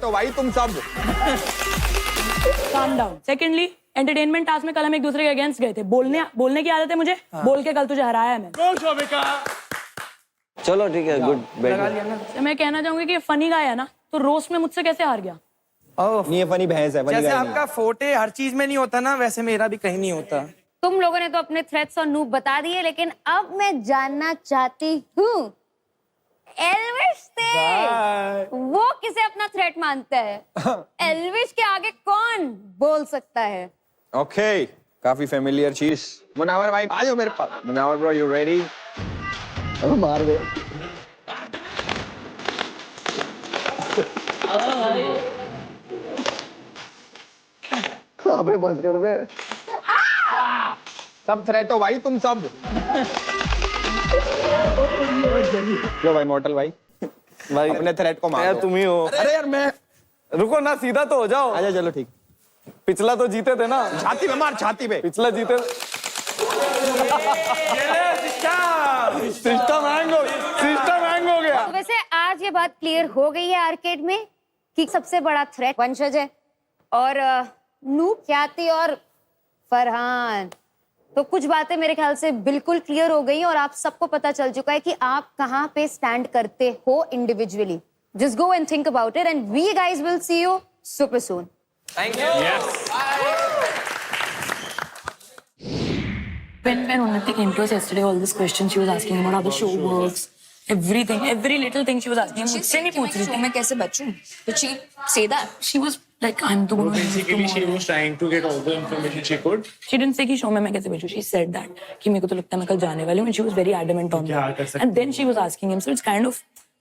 तो भाई तुम सब calm down. Secondly entertainment task में कल हम एक दूसरे के अगेंस्ट गए थे। बोलने की आदत है मुझे। बोल के कल तुझे हराया है मैंने। चलो ठीक है, गुड तो मैं कहना चाहूंगी कि फनी गाय है ना, तो रोस्ट में मुझसे कैसे हार गया? नहीं, ये फनी भैंस है। जैसे आपका फोटे हर चीज में नहीं होता ना, वैसे मेरा भी कहीं नहीं होता। तुम लोगों ने तो अपने थ्रेट्स और नूब बता दिए, लेकिन अब मैं जानना चाहती हूँ एल्विश से वो किसे अपना थ्रेट मानता है? एल्विश के आगे कौन बोल सकता है? ओके, काफी फेमिलियर चीज। मुनावर भाई आ जाओ मेरे पास। Munawar bro, you ready? मार दे। अबे बस कर दे। सब थ्रेट हो भाई तुम सब। जो भाई मॉर्टल भाई अपने थ्रेट को मारो। तुम ही हो। अरे यार मैं रुको ना, सीधा तो हो जाओ। आजा, चलो ठीक। पिछला तो जीते थे ना। छाती पे मार, छाती पे। पिछला जीते। सिस्टम हैंग हो गया। तो वैसे आज ये बात क्लियर हो गई है आर्केड में कि सबसे बड़ा थ्रेट वंशज है और नूब, ख्याति और फरहान। तो कुछ बातें मेरे ख्याल से बिल्कुल क्लियर हो गई और आप सबको पता चल चुका है कि आप कहाँ पे स्टैंड करते हो individually. Just go and think about it and we guys will see you super soon. Thank you. When Unnati came to us yesterday, all these questions she was asking about how the show works, everything, every little thing she was asking. मुझसे नहीं पूछ रही थी। मैं कैसे बचूं? Did she say that? She was like, I'm the one. Basically, she was trying to get all the information she could. She didn't say कि show में मैं कैसे बचूं. She said that कि मेरे को तो लगता है मैं कल जाने वाली हूँ. And she was very adamant on that. And then she was asking him, so it's kind of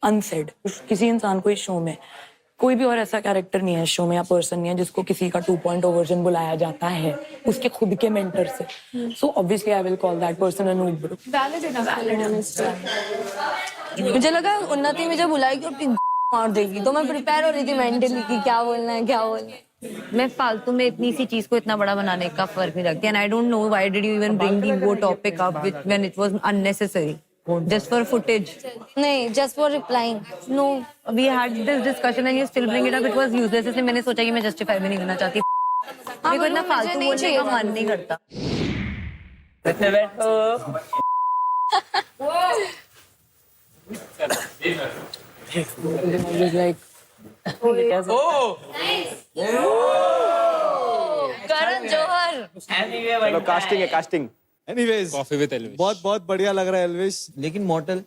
unsaid. किसी इंसान को इस शो में कोई भी और ऐसा कैरेक्टर नहीं है इस शो में या पर्सन नहीं है जिसको किसी का 2.0 वर्जन बुलाया जाता है उसके खुद के मेंटर से. So obviously I will call that person a noob bro. मुझे लगा उन्नति मुझे बुलाएगी और फिर मार देगी, तो मैं प्रिपेयर हो रही थी मेंटली कि क्या बोलना है. मैं फालतू में इतनी सी चीज को इतना बड़ा बनाने का फर्क नहीं रखती. And I don't know why did you even bring the वो topic up when it was unnecessary. Just for footage. नहीं, just for replying. No, we had this discussion and you still bring it up. It was useless. इसलिए मैंने सोचा कि मैं justify भी नहीं करना चाहती. मेरे को इतना फालतू बोलने का मन नहीं करता. करण जौहर. चलो कास्टिंग है, casting. Anyways, Coffee with Elvis. बहुत बहुत बढ़िया लग रहा है एल्विश. लेकिन मॉर्टल,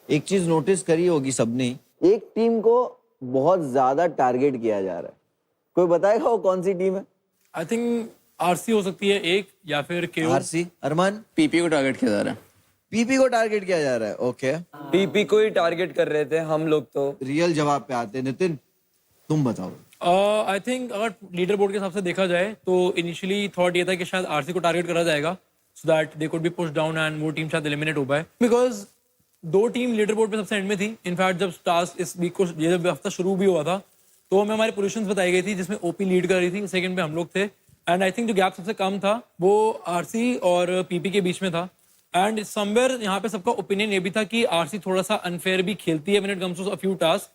एक चीज नोटिस करी होगी सबने, एक टीम को बहुत ज्यादा टारगेट किया जा रहा है. कोई बताएगा वो कौन सी टीम है? आई थिंक आरसी हो सकती है एक, या फिर केओ. आरसी. अरमान? पीपी को टारगेट किया जा रहा है. पीपी को टारगेट किया जा रहा है. ओके, पीपी को ही टारगेट कर रहे थे हम लोग. तो रियल जवाब पे आते हैं. नितिन, तुम बताओ. आई थिंक अगर लीडर बोर्ड के हिसाब से देखा जाए तो इनिशियली थॉट ये था कि शायद आरसी को टारगेट करा जाएगा so that they could be push down and वो टीम शायद एलिमिनेट हो पाए. बिकॉज दो टीम लीडर बोर्ड पे सबसे एंड में थी. इनफैक्ट जब टास्क इस वीक को ये जब हफ्ता शुरू भी हुआ था तो हमें हमारी पोजीशंस बताई गई थी जिसमें ओपी लीड कर रही थी, सेकंड पे हम लोग थे. एंड आई थिंक जो गैप सबसे कम था वो आरसी और पीपी के बीच में था. एंड समवेयर यहाँ पे सबका ओपिनियन ये भी था कि आरसी थोड़ा सा अनफेयर भी खेलती है when it comes to a few task.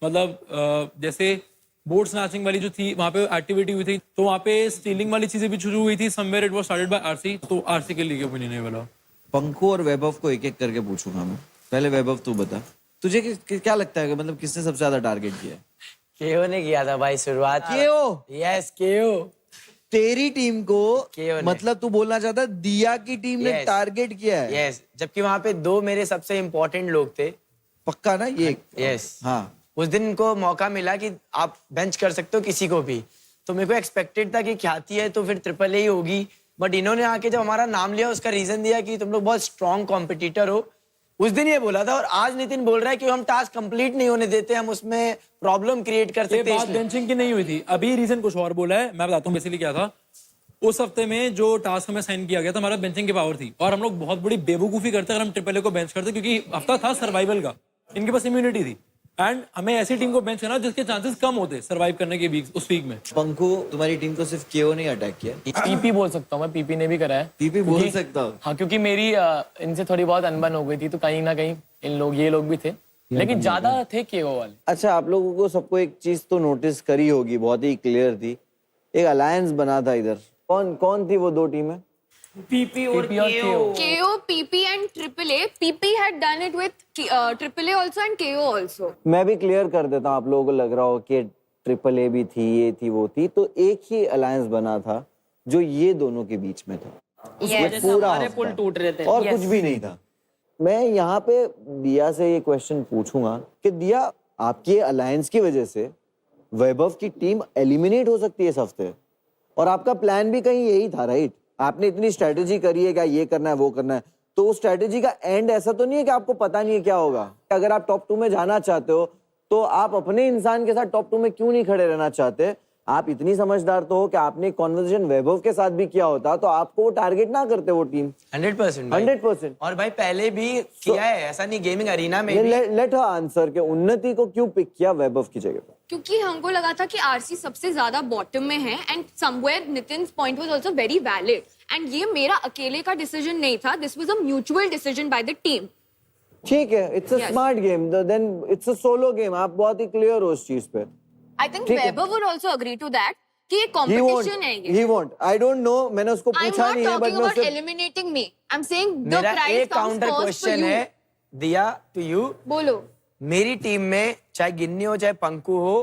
मतलब जैसे बोर्ड स्नैचिंग वाली जो थी वहाँ पे एक्टिविटी हुई थी तो वहाँ पे स्टीलिंग वाली चीजें भी शुरू हुई थी. Somewhere it was started by RC. तो आरसी के लिए ओपिनियन है वाला. पंकु और वैभव को एक एक करके पूछूंगा मैं. पहले वैभव तू बता, तुझे क्या लगता है कि मतलब किसने सबसे ज्यादा टारगेट किया? केओ ने किया था भाई शुरुआत. केओ? यस, केओ. तेरी टीम को केओ ने. मतलब तू बोलना चाहता है दिया की टीम ने Yes. टारगेट किया है? यस, जबकि वहाँ पे दो मेरे सबसे इम्पोर्टेंट लोग थे. पक्का ना ये? यस. हाँ. उस दिन इनको मौका मिला कि आप बेंच कर सकते हो किसी को भी. तो मेरे को एक्सपेक्टेड था कि ख्याति है तो फिर ट्रिपल ए ही होगी. बट इन्होंने आके जब हमारा नाम लिया उसका रीजन दिया कि तुम लोग बहुत स्ट्रॉन्ग कॉम्पिटिटर हो. उस दिन ये बोला था और आज नितिन बोल रहा है कि हम टास्क कंप्लीट नहीं होने देते, हम उसमें प्रॉब्लम क्रिएट कर ये सकते हैं. बात बेंचिंग की नहीं हुई थी. अभी रीजन कुछ और बोला है. मैं बताता हूँ बेसिकली क्या था. उस हफ्ते में जो टास्क हमें साइन किया गया था हमारा बेंचिंग की पावर थी और हम लोग बहुत बड़ी बेवकूफी करते अगर हम ट्रिपल ए को बेंच करते क्योंकि हफ्ता था सर्वाइवल का. इनके पास इम्यूनिटी थी एंड हमें ऐसी टीम को बेंच करना जिसके चांसेस कम होते सर्वाइव करने के वीक उस वीक में. पंकु, तुम्हारी टीम को सिर्फ केओ ने अटैक किया? पीपी बोल सकता हूँ मैं. पीपी ने भी करा है. पीपी बोल सकता हूँ? हाँ, क्योंकि मेरी इनसे थोड़ी बहुत अनबन हो गई थी तो कहीं ना कहीं ये लोग भी थे लेकिन ज्यादा थे केओ वाले। अच्छा, आप लोगों को सबको एक चीज तो नोटिस करी होगी, बहुत ही क्लियर थी, एक अलायंस बना था इधर। कौन कौन थी वो दो टीमें? पीपी और केओ। KO, PP and AAA. PP had done it with AAA also and KO also. मैं भी क्लियर कर देता हूँ, आप लोगों को लग रहा हो कि ट्रिपल ए भी थी, ये थी, वो थी, तो एक ही अलायंस बना था जो ये दोनों के बीच में था। ये पूरा पुल टूट रहे थे और कुछ भी नहीं था। मैं यहाँ पे दिया से ये क्वेश्चन पूछूंगा कि दिया, आपकी अलायंस की वजह से वैभव की टीम एलिमिनेट हो सकती है इस हफ्ते, और आपका प्लान भी कहीं यही था, राइट? आपने इतनी स्ट्रेटेजी करी है, क्या ये करना है वो करना है, तो उस स्ट्रेटेजी का एंड ऐसा तो नहीं है कि आपको पता नहीं है क्या होगा? अगर आप टॉप 2 में जाना चाहते हो तो आप अपने इंसान के साथ टॉप 2 में क्यों नहीं खड़े रहना चाहते? आप इतनी समझदार तो हो कि आपने कॉन्वर्सेशन वैभव के साथ भी किया होता तो आपको वो टारगेट ना करते वो टीम। 100%। 100%। और भाई पहले भी किया है, ऐसा नहीं गेमिंग अरीना में भी। लेट हर आंसर के उन्नति को क्यों पिक किया वैभव की जगह पे? क्योंकि हमको लगा था कि आरसी सबसे ज्यादा बॉटम में है and somewhere Nitin's point was also very valid and ये मेरा अकेले का डिसीजन नहीं था, this was a mutual decision by the team. ठीक है, it's a smart game, then it's a solo game. आप बहुत ही क्लियर हो उस चीज पे। I think Vaibhav would also agree to that कि ये कंपटीशन है ये। He won't. I don't know, मैंने उसको पूछा नहीं है, I'm बट not मैं talking about उससे eliminating me. I'm saying the मेरा prize एक comes counter first for question you. है दिया टू यू। बोलो। मेरी टीम में चाहे गिन्नी हो चाहे पंकु हो,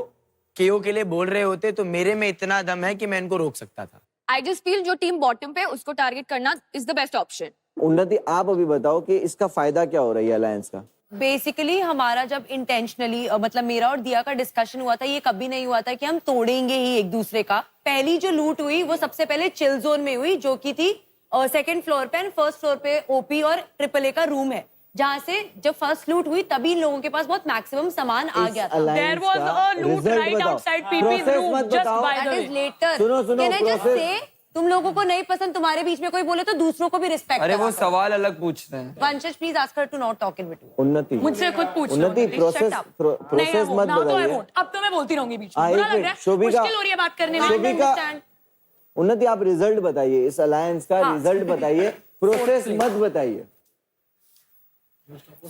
केओ के लिए बोल रहे होते तो मेरे में इतना दम है कि मैं इनको रोक सकता था। I just feel जो टीम बॉटम पे उसको टारगेट करना is the best option. उन्नति, आप अभी बताओ कि इसका फायदा क्या हो रहा है अलायंस का? बेसिकली हमारा जब इंटेंशनली मतलब मेरा और दिया का डिस्कशन हुआ था, ये कभी नहीं हुआ था कि हम तोड़ेंगे ही एक दूसरे का। पहली जो लूट हुई वो सबसे पहले चिल जोन में हुई, जो की थी सेकंड फ्लोर पे, एंड फर्स्ट फ्लोर पे ओपी और ट्रिपल ए का रूम है, जहाँ से जब फर्स्ट लूट हुई तभी इन लोगों के पास बहुत मैक्सिमम सामान आ गया था। There was a loot right outside PP's room, just by the That way. is later. सुनो, Can I just process- say, तुम लोगों को नहीं पसंद, तुम्हारे बीच में कोई बोले तो दूसरों को भी रिस्पेक्ट अरे वो सवाल अलग पूछते हैं। Vanshaj please ask her to not talk in between. Unnati, मुझसे खुद पूछ लो। Unnati, please, process shut up. Process नहीं, मत now तो I बताइए। won't. अब तो मैं बोलती रहूंगी बीच में। हाँ, बुरा एक लग रहा मिनट, है? शोभिका, मुश्किल हो रही है बात करने में। शोभिका, उन्नति, आप रिजल्ट बताइए, इस अलायंस का रिजल्ट बताइए, प्रोसेस मत बताइए।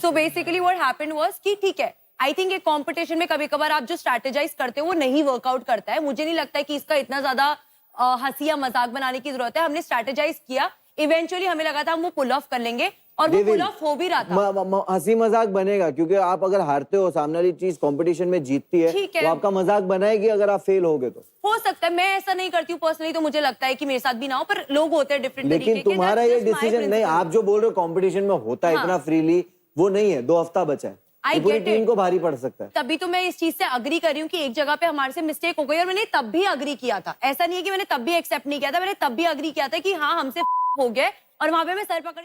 So basically what happened was कि ठीक है, आई थिंक एक कंपटीशन में कभी कभार आप जो स्ट्रैटेजाइज करते हो वो नहीं वर्कआउट करता है। मुझे नहीं लगता है कि इसका इतना ज्यादा हंसी या मजाक बनाने की जरूरत है। हमने स्ट्रैटेजाइज किया, इवेंचुअली हमें लगा था हम वो पुल ऑफ कर लेंगे और वो पुल ऑफ हो भी रहा था। हंसी मजाक बनेगा क्योंकि आप अगर हारते हो, सामने वाली चीज कंपटीशन में जीतती है ठीक है। तो आपका मजाक बनाएगी अगर आप फेल होगे तो। हो सकता है, मैं ऐसा नहीं करती हूँ पर्सनली, तो मुझे लगता है कि मेरे साथ भी ना हो, पर लोग होते हैं डिफरेंट तरीके के। लेकिन तुम्हारा ये डिसीजन नहीं, आप जो बोल रहे हो कंपटीशन में होता है इतना फ्रीली, वो नहीं है। 2 हफ्ता बचा है, I पूरी get टीम it. को भारी पड़ सकता है। तभी तो मैं इस चीज से अग्री कर रही हूँ कि एक जगह पे हमारे से मिस्टेक हो गई, और मैंने तब भी अग्री किया था। ऐसा नहीं है कि मैंने तब भी एक्सेप्ट नहीं किया था, मैंने तब भी अग्री किया था कि हाँ हमसे हो गया, और वहां पे मैं सर पकड़